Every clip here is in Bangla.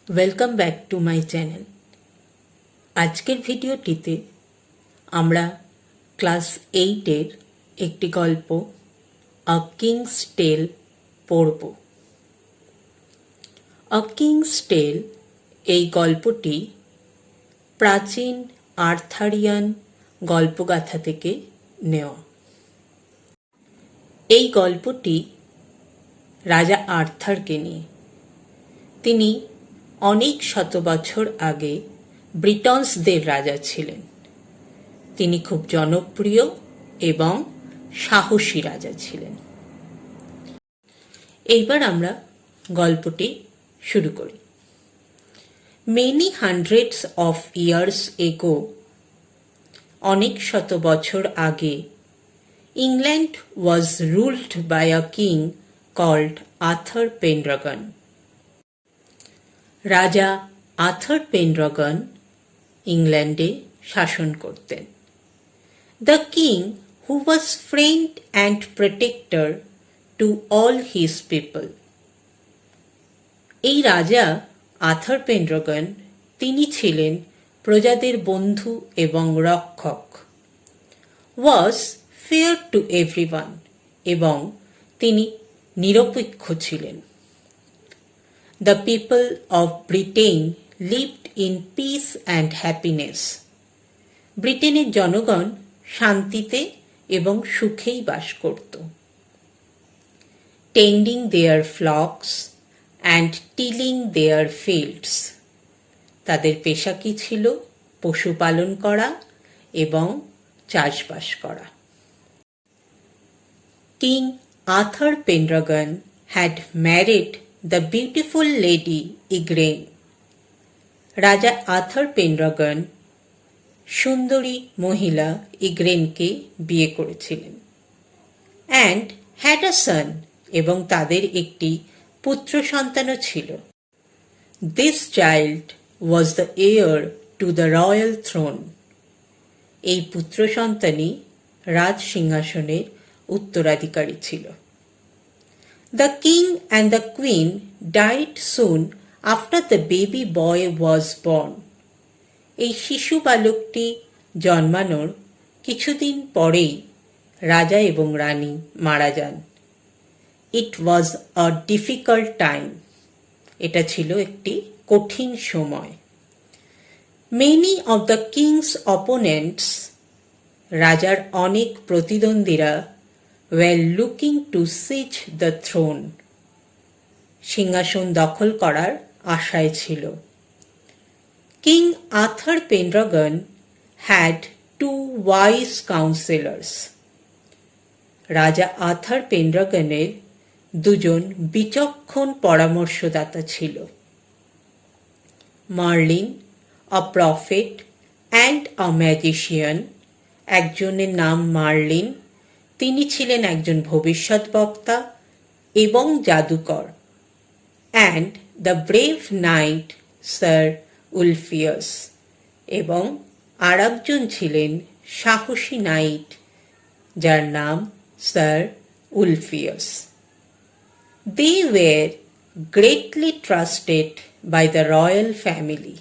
Welcome back to my channel. আজকের ভিডিওটিতে আমরা ক্লাস 8-এর একটি গল্প আ কিংস টেল পড়ব। আ কিংস টেল এই গল্পটি প্রাচীন আর্থারিয়ান গল্পগাথা থেকে নেওয়া। এই গল্পটি রাজা আর্থারকে নিয়ে। তিনি অনেক শত বছর আগে ব্রিটনসদের রাজা ছিলেন। তিনি খুব জনপ্রিয় এবং সাহসী রাজা ছিলেন। এইবার আমরা গল্পটি শুরু করি। Many hundreds of years ago, অনেক শত বছর আগে, England was ruled by a king called Arthur Pendragon. রাজা আর্থার পেনড্রাগন ইংল্যান্ডে শাসন করতেন। The king who was friend and protector to all his people. এই রাজা আর্থার পেনড্রাগন, তিনি ছিলেন প্রজাদের বন্ধু এবং রক্ষক। ওয়াজ ফেয়ার টু এভরিওয়ান, এবং তিনি নিরপেক্ষ ছিলেন। The people of Britain lived in peace and happiness. ব্রিটেনের জনগণ শান্তিতে এবং সুখেই বাস করত। Tending their flocks and tilling their fields. তাদের পেশা কি ছিল? পশুপালন করা এবং চাষবাস করা। King Arthur Pendragon had married the beautiful lady Igraine. রাজা আর্থার পেনড্রাগন সুন্দরী মহিলা ইগ্রেনকে বিয়ে করেছিলেন। অ্যান্ড হ্যাড আ সন, এবং তাদের একটি পুত্র সন্তানও ছিল। This child was the heir to the royal throne. এই পুত্র সন্তানই রাজ সিংহাসনের উত্তরাধিকারী ছিল। The king and the queen died soon after the baby boy was born. এই শিশু বালকটি জন্মানোর কিছুদিন পরেই রাজা এবং রানী মারা যান। It was a difficult time. এটা ছিল একটি কঠিন সময়। Many of the king's opponents, রাজার অনেক প্রতিদ্বন্দ্বীরা, were looking to seize the throne. সিংহাসন দখল করার আশায় ছিল। King Arthur Pendragon had two wise counselors. রাজা আর্থার পেনড্রাগনের দুজন বিচক্ষণ পরামর্শদাতা ছিল। Merlin, a prophet and a magician. একজনের নাম মার্লিন, তিনি ছিলেন একজন ভবিষ্যৎবক্তা এবং জাদুকর। And the brave knight sir Ulfius, এবং আর একজন ছিলেন সাহসী নাইট, যার নাম sir Ulfius. They were greatly trusted by the royal family.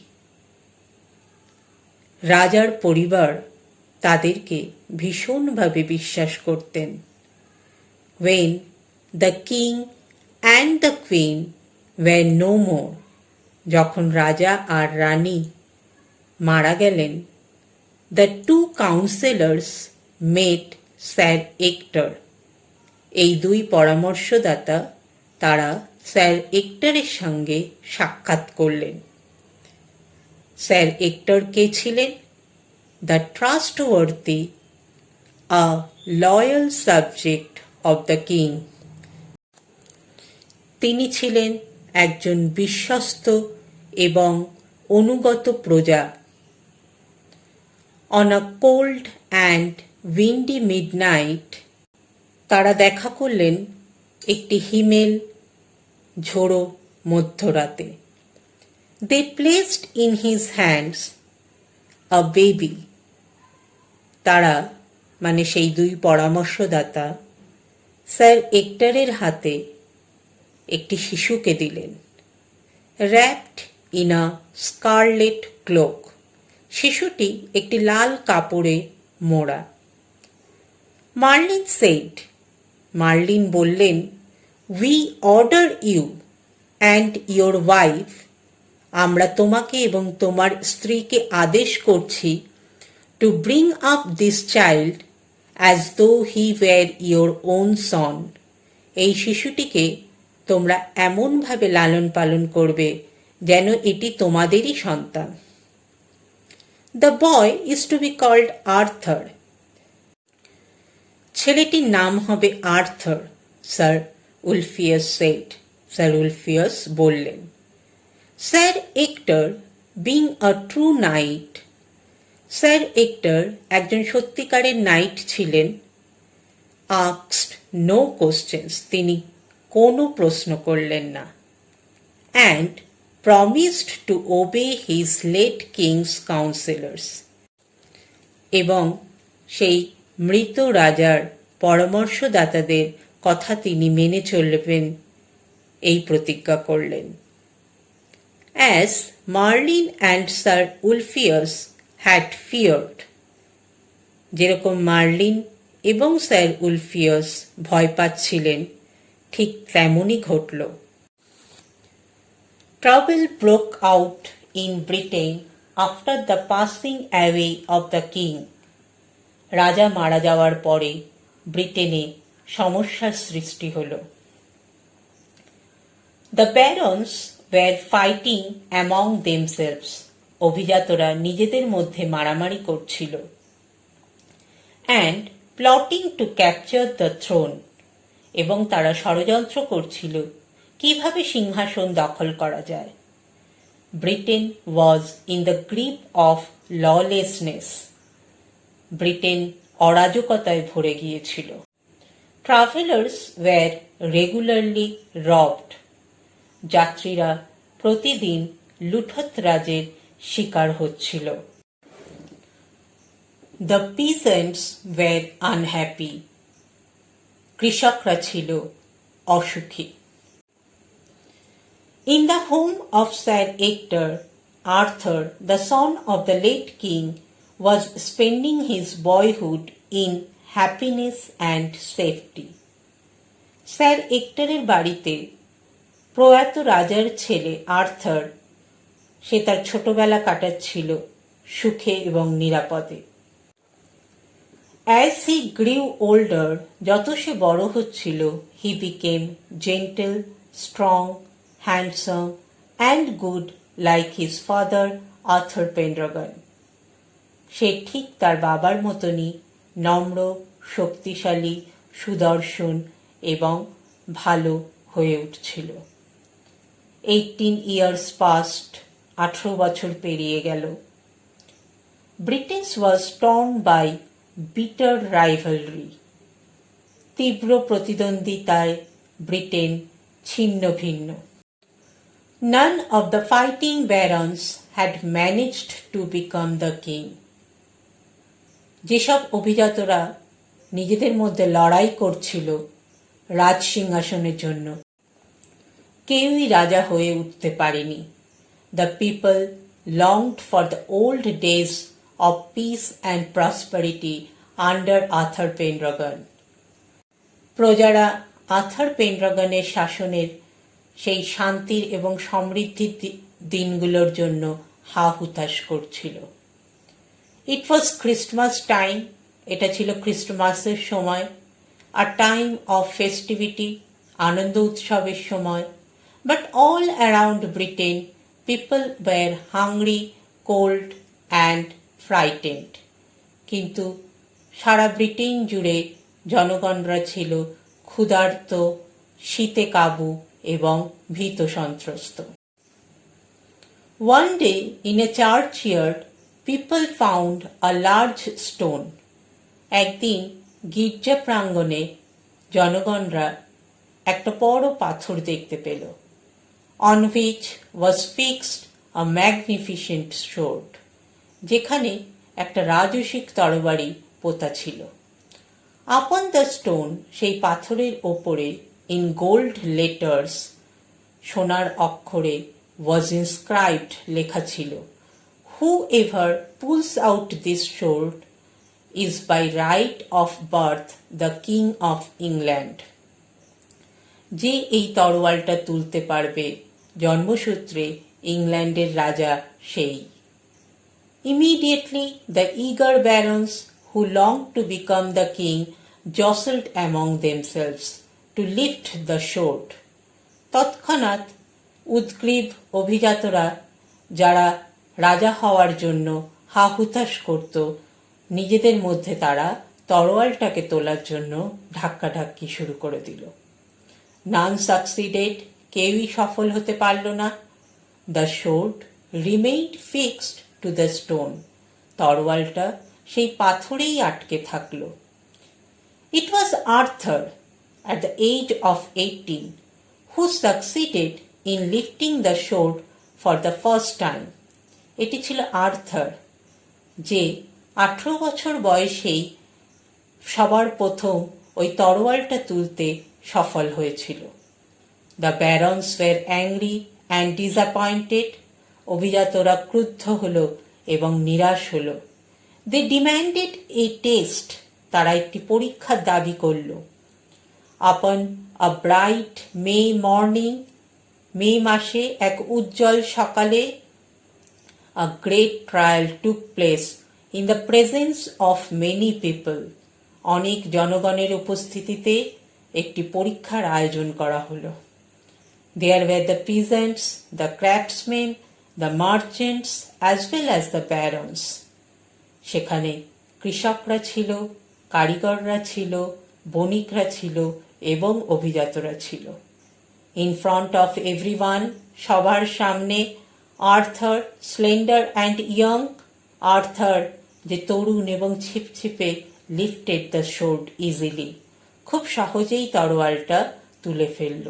রাজার পরিবার তাদেরকে ভীষণভাবে বিশ্বাস করতেন। When the king and the queen were no more, যখন রাজা আর রানী মারা গেলেন, the two counselors met Sir Ector. এই দুই পরামর্শদাতা তারা স্যার এক্টরের সঙ্গে সাক্ষাৎ করলেন। স্যার এক্টর কে ছিলেন? The trustworthy, a loyal subject of the king. তিনি ছিলেন একজন বিশ্বস্ত এবং অনুগত প্রজা। On a cold and windy midnight, তারা দেখা করলেন একটি হিমেল ঝোড়ো মধ্যরাতে। They placed in his hands a baby. তারা, মানে সেই দুই পরামর্শদাতা, স্যার এক্টরের হাতে একটি শিশুকে দিলেন। wrapped in a scarlet cloak. শিশুটি একটি লাল কাপড়ে মোড়া। মার্লিন said, মার্লিন বললেন, we order you and your wife, আমরা তোমাকে এবং তোমার স্ত্রীকে আদেশ করছি, to bring up this child as though he were your own son. এই শিশুটিকে তোমরা এমনভাবে লালন পালন করবে যেন এটি তোমাদেরই সন্তান। The boy is to be called Arthur. ছেলেটির নাম হবে Arthur, sir Ulfius said. Sir Ulfius বললেন। Sir Ector, being a true knight, sir Ector একজন সত্যিকারের নাইট ছিলেন, asked no questions, তিনি কোনো প্রশ্ন করলেন না, and promised to obey his late king's counselors, এবং সেই মৃত রাজার পরামর্শদাতাদের কথা তিনি মেনে চলবেন এই প্রতিজ্ঞা করলেন। As Merlin and Sir Ulfius had feared, যেরকম মার্লিন এবং স্যার উলফিয়াস ভয় পাচ্ছিলেন, ঠিক তেমনই ঘটল। Trouble broke out in Britain after the passing away of the king. রাজা মারা যাওয়ার পরে ব্রিটেনে সমস্যার সৃষ্টি হল। The barons were fighting among themselves. অভিজাতরা নিজেদের মধ্যে মারামারি করছিল। And plotting to capture the throne, এবং তারা ষড়যন্ত্র করছিল কিভাবে সিংহাসন দখল করা যায়। Britain was in the grip of lawlessness, Britain অরাজকতায় ভরে গিয়েছিল। ট্রাভেলার্স ওয়্যার রেগুলারলি রবড, যাত্রীরা প্রতিদিন লুঠতরাজের শিকার হচ্ছিল। দ্য পিজেন্টস ওয়্যার আনহ্যাপি, কৃষকরা ছিল অসুখী। In the home of Sir Ector, Arthur, the son of the late king, was spending his boyhood in happiness and safety. Sir এক্টরের বাড়িতে প্রয়াত রাজার ছেলে আর্থার, সে তার ছোটবেলা কাটাচ্ছিল সুখে এবং নিরাপদে। As he grew older, যত সে বড় হচ্ছিল, he became gentle, strong, handsome and good like his father Arthur Pendragon. সে ঠিক তার বাবার মতনই নম্র, শক্তিশালী, সুদর্শন এবং ভালো হয়ে উঠছিল। 18 years passed, 18 বছর পেরিয়ে গেল। Britain was torn by bitter rivalry. তীব্র প্রতিদ্বন্দ্বিতায় ব্রিটেন ছিন্ন ভিন্ন। None of the fighting barons had managed to become the king. যেসব অভিজাতরা নিজেদের মধ্যে লড়াই করছিল রাজ সিংহাসনের জন্য, কেউই রাজা হয়ে উঠতে পারেনি। The people longed for the old days of peace and prosperity under Arthur Pendragon. প্রজারা আর্থার পেনড্রাগনের শাসনের সেই শান্তির এবং সমৃদ্ধির দিনগুলোর জন্য হা হুতাশ করছিল। ইট ওয়াজ ক্রিসমাস টাইম, এটা ছিল ক্রিসমাসের সময়, আ টাইম অফ ফেস্টিভিটি, আনন্দ উৎসবের সময়। But all around Britain people were hungry, cold and frightened. কিন্তু সারা ব্রিটেন জুড়ে জনগণরা ছিল ক্ষুধার্ত, শীতে কাবু এবং ভীত সন্ত্রস্ত। One day in a churchyard, people found a large stone. একদিন গির্জা প্রাঙ্গণে জনগণরা একটা বড় পাথর দেখতে পেল। On which was fixed a magnificent sword, যেখানে একটা রাজসিক তরবারি পোতা ছিল। Upon the stone, সেই পাথরের ওপরে, in gold letters, সোনার অক্ষরে was inscribed, লেখা ছিল, whoever pulls out this sword is by right of birth the king of England. যে এই তরোয়ালটা তুলতে পারবে জন্মসূত্রে ইংল্যান্ডের রাজা সেই। Immediately the eager barons who longed to become the king jostled among themselves to lift the sword. তৎক্ষণাৎ উদ্গ্রীব অভিজাতরা, যারা রাজা হওয়ার জন্য হা হুতাশ করত, নিজেদের মধ্যে তারা তরোয়ালটাকে তোলার জন্য ধাক্কাধাক্কি শুরু করে দিল। নান সাকসিডেড, কেউই সফল হতে পারল না। The sword remained fixed to the stone, তরোয়ালটা সেই পাথরেই আটকে থাকল। It was Arthur at the age of 18 who succeeded in lifting the sword for the first time. এটি ছিল আর্থার, যে 18 বছর বয়সেই সবার প্রথম ওই তরোয়ালটা তুলতে সফল হয়েছিল। The barons were angry and disappointed, অভিজাতরা ক্রুদ্ধ হল এবং নিরাশ হল। দে ডিম্যান্ডেড এ টেস্ট, তারা একটি পরীক্ষার দাবি করল। আপন আ ব্রাইট মে মর্নিং, মে মাসে এক উজ্জ্বল সকালে, a great trial took place in the presence of many people, অনেক জনগণের উপস্থিতিতে একটি পরীক্ষার আয়োজন করা হলো। There were the peasants, the craftsman, the merchants as well as the barons. সেখানে কৃষকরা ছিল, কারিগররা ছিল, বণিকরা ছিল এবং অভিজাতরা ছিল। ইন ফ্রন্ট অফ এভরিওয়ান, সবার সামনে, Arthur, slender and young, Arthur যে তরুণ এবং ছিপছিপে, লিফটেড দ্য শোর্ড ইজিলি, খুব সহজেই তরোয়ালটা তুলে ফেলল।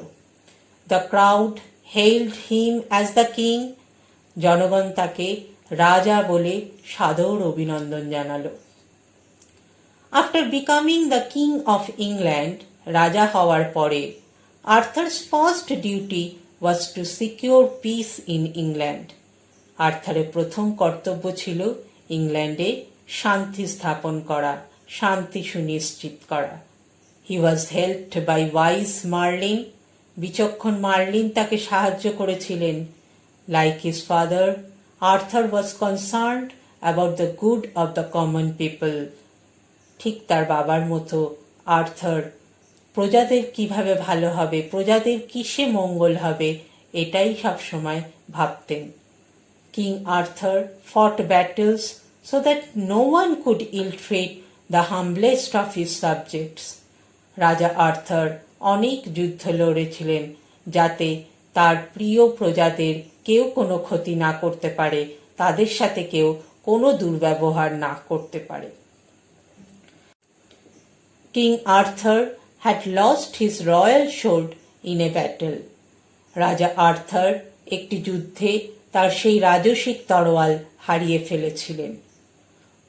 The crowd hailed him as the king, জনগণ তাকে রাজা বলে সাদর অভিনন্দন জানালো। After becoming the king of England, রাজা হওয়ার পরে, Arthur's first duty was to secure peace in England. আর্থারের প্রথম কর্তব্য ছিল ইংল্যান্ডে শান্তি স্থাপন করা, শান্তি সুনিশ্চিত করা। হি ওয়াজ হেল্পড বাই ওয়াইজ মার্লিন, বিচক্ষণ মার্লিন তাকে সাহায্য করেছিলেন। Like his father, Arthur was concerned about the good of the common people. ঠিক তার বাবার মতো আর্থার প্রজাদের কিভাবে ভালো হবে, প্রজাদের কিসে মঙ্গল হবে, এটাই সবসময় ভাবতেন। কিং আর্থার ফট battles so that no one could ill-treat the humblest of his subjects. রাজা আর্থার অনেক যুদ্ধ লড়েছিলেন যাতে তার প্রিয় প্রজাদের কেউ কোনো ক্ষতি না করতে পারে, তাদের সাথে কেউ কোনো দুর্ব্যবহার না করতে পারে। King Arthur had lost his royal sword in a battle. রাজা আর্থার একটি যুদ্ধে তার সেই রাজসিক তরোয়াল হারিয়ে ফেলেছিলেন।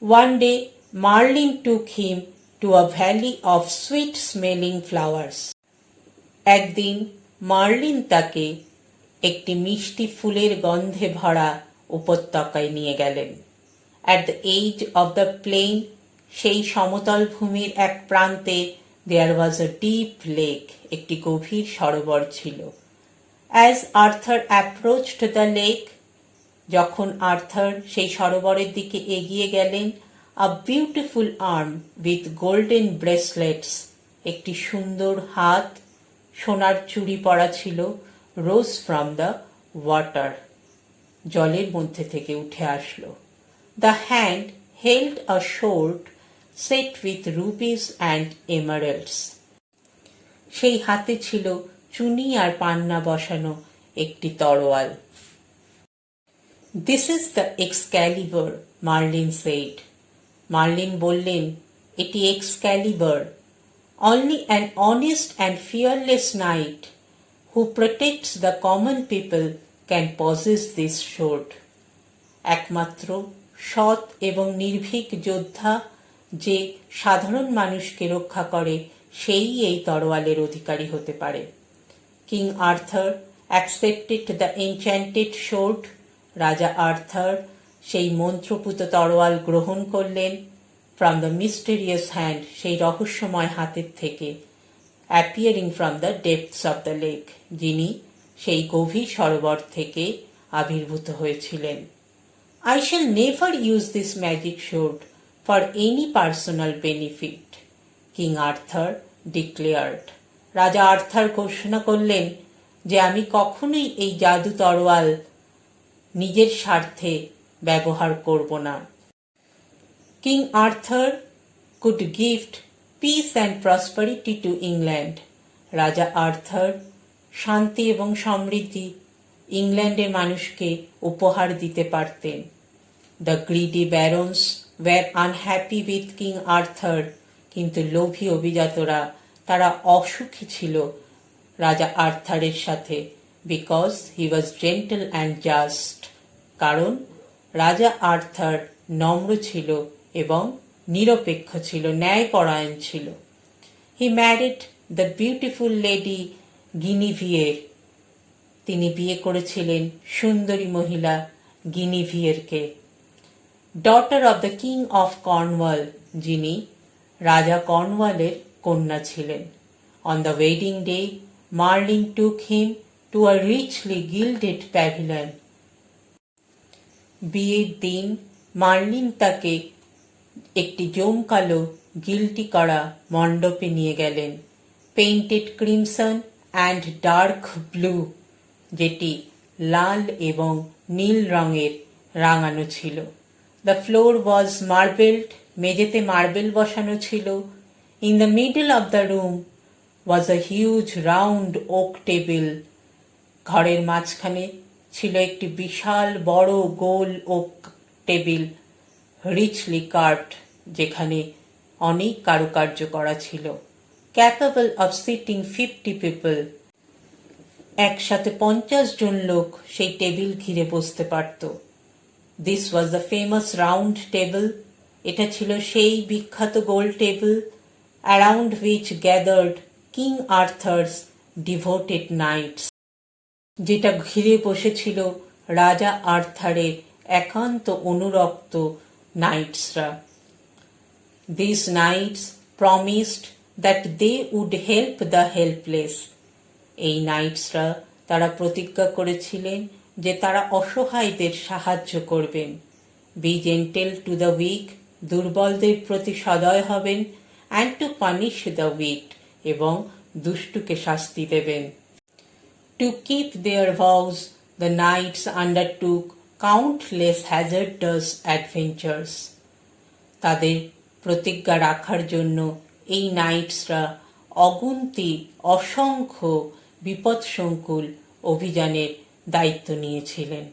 One day, Marlin took him to a valley of sweet-smelling flowers. একদিন মার্লিন তাকে একটি মিষ্টি ফুলের গন্ধে ভরা উপত্যকায় নিয়ে গেলেন। At the edge of the plain, সেই সমতল ভূমির এক প্রান্তে, there was a deep lake, একটি গভীর সরোবর ছিল। As Arthur approached the lake, যখন আর্থার সেই সরোবরের দিকে এগিয়ে গেলেন, a beautiful arm with golden bracelets, একটি সুন্দর হাত সোনার চুড়ি পরা ছিল, rose from the water, জলের মধ্যে থেকে উঠে আসলো। The hand held a sword set with rubies and emeralds. সেই হাতে ছিল চুনি আর পান্না বসানো একটি তরোয়াল। This is the Excalibur, Marlin said. Merlin বললেন, এটি এক্সক্যালিবার। Only an honest and fearless knight who protects the common people can possess this sword. একমাত্র সৎ এবং নির্ভীক যোদ্ধা, যে সাধারণ মানুষকে রক্ষা করে, সেই এই তরোয়ালের অধিকারী হতে পারে। King Arthur accepted the enchanted sword. রাজা আর্থার সেই মন্ত্রপুত তরোয়াল গ্রহণ করলেন from the mysterious hand, সেই রহস্যময় হাতের থেকে, appearing from the depths of the lake, যিনি সেই গভীর সরোবর থেকে আবির্ভূত হয়েছিলেন। I shall never use this magic sword for any personal benefit, King Arthur declared. রাজা আর্থার ঘোষণা করলেন যে আমি কখনোই এই জাদু তরোয়াল নিজের স্বার্থে ব্যবহার করব না। King Arthur could gift peace and prosperity to England. রাজা আর্থার শান্তি এবং সমৃদ্ধি ইংল্যান্ডের মানুষকে উপহার দিতে পারতেন। The greedy barons were unhappy with King Arthur, কিন্তু লোভী অভিজাতরা তারা অসুখী ছিল রাজা আর্থারের সাথে, because he was gentle and just, কারণ রাজা আর্থার নম্র ছিল এবং নিরপেক্ষ ছিল, ন্যায়পরায়ণ ছিল। He married the beautiful lady Guinevere. তিনি বিয়ে করেছিলেন সুন্দরী মহিলা গিনিভিয়েরকে, daughter of the king of Cornwall, যিনি রাজা কর্নওয়ালের কন্যা ছিলেন। On the wedding day Merlin took him to a richly gilded pavilion. বিয়ের দিন মার্লিন তাকে একটি জমকালো গিল্টি করা মণ্ডপে নিয়ে গেলেন, painted crimson and dark blue, যেটি লাল এবং নীল রঙের রাঙানো ছিল। দ্য ফ্লোর ওয়াজ মার্বেলড, মেঝেতে মার্বেল বসানো ছিল। In the middle of the room was a huge round oak table. ঘরের মাঝখানে ছিল একটি বিশাল বড় গোল ওক টেবিল, রিচলি কার্ভড, যেখানে অনেক কারুকার্য করা ছিল। ক্যাপেবল অফ সিটিং 50 পিপল, একসাথে 50 জন লোক সেই টেবিল ঘিরে বসতে পারত। This was the famous round table, এটা ছিল সেই বিখ্যাত গোল টেবিল, around which gathered king Arthur's devoted knights, যেটা ঘিরে বসেছিল রাজা আর্থারের একান্ত অনুরক্ত নাইটসরা। This knights promised that they would help the helpless. এই নাইটসরা তারা প্রতিজ্ঞা করেছিলেন যে তারা অসহায়দের সাহায্য করবেন। Be gentle to the weak, দুর্বলদের প্রতি সদয় হবেন, and to punish the weak, এবং দুষ্টুকে শাস্তি দেবেন। To keep their vows the knights undertook countless hazardous adventures. তাদের প্রতিজ্ঞা রাখার জন্য এই নাইটসরা অগুন্তি অসংখ্য বিপদসংকুল অভিযানের দায়িত্ব নিয়েছিলেন।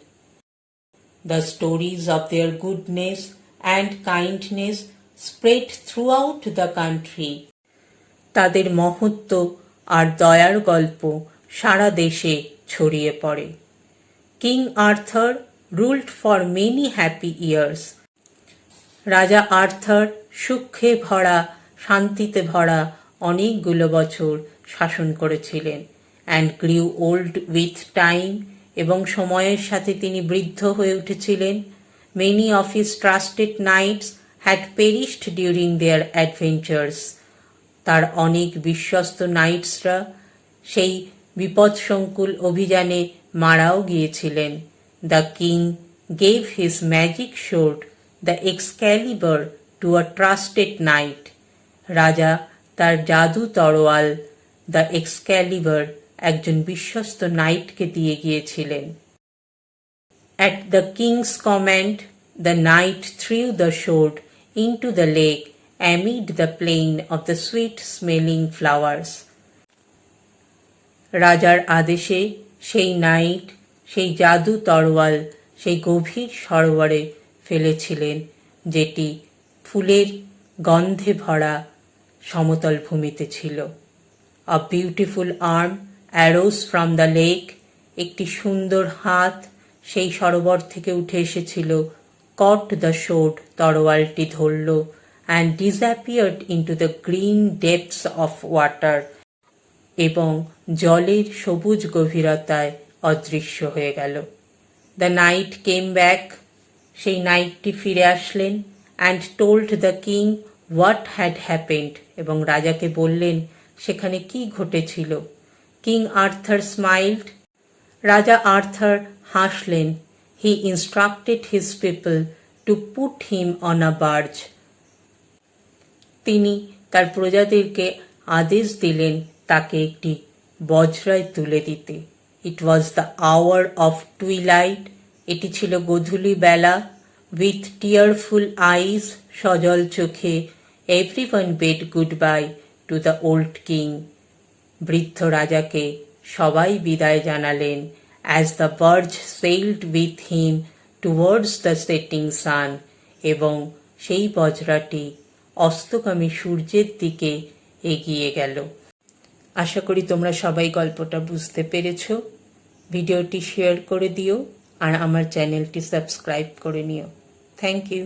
The stories of their goodness and kindness spread throughout the country. তাদের মহত্ব আর দয়ার গল্প সারা দেশে ছড়িয়ে পড়ে। King Arthur ruled for many happy years. রাজা আর্থার সুখে ভরা, শান্তিতে ভরা অনেকগুলো বছর শাসন করেছিলেন। And grew old with time, এবং সময়ের সাথে তিনি বৃদ্ধ হয়ে উঠেছিলেন। Many of his trusted knights had perished during their adventures. তার অনেক বিশ্বস্ত নাইটসরা সেই বিপদসংকুল অভিযানে মারাও গিয়েছিলেন। The king gave his magic sword the Excalibur to a trusted knight. রাজা তার জাদু তরোয়াল দ্য এক্সক্যালিবার একজন বিশ্বস্ত নাইটকে দিয়ে গিয়েছিলেন। At the king's command the knight threw the sword into the lake amid the plain of the sweet smelling flowers. রাজার আদেশে সেই নাইট সেই জাদু তরোয়াল সেই গভীর সরোবরে ফেলেছিলেন, যেটি ফুলের গন্ধে ভরা সমতল ভূমিতে ছিল। A beautiful arm arose from the lake, একটি সুন্দর হাত সেই সরোবর থেকে উঠে এসেছিল। কট দ্য শোড, তরোয়ালটি ধরল, and disappeared into the green depths of water, এবং জলের সবুজ গভীরতায় অদৃশ্য হয়ে গেল। দ্য নাইট কেম ব্যাক, সেই নাইটটি ফিরে আসলেন, and told the king what had happened, এবং রাজাকে বললেন সেখানে কি ঘটেছিল। কিং আর্থার স্মাইলড, রাজা আর্থার হাসলেন। He instructed his people to put him on a barge, তিনি তার প্রজাদেরকে আদেশ দিলেন তাকে একটি বজরায় তুলে দিতে। It was the hour of twilight, এটি ছিল গোধূলি বেলা। উইথ টিয়ারফুল আইজ, সজল চোখে, everyone bade goodbye to the old king, বৃদ্ধ রাজাকে সবাই বিদায় জানালেন। As the barge sailed with him towards the setting sun, এবং সেই বজরাটি অস্তগামী সূর্যের দিকে এগিয়ে গেল। আশা করি তোমরা সবাই গল্পটা বুঝতে পেরেছ। ভিডিওটি শেয়ার করে দিও আর আমার চ্যানেলটি সাবস্ক্রাইব করে নিও। Thank you.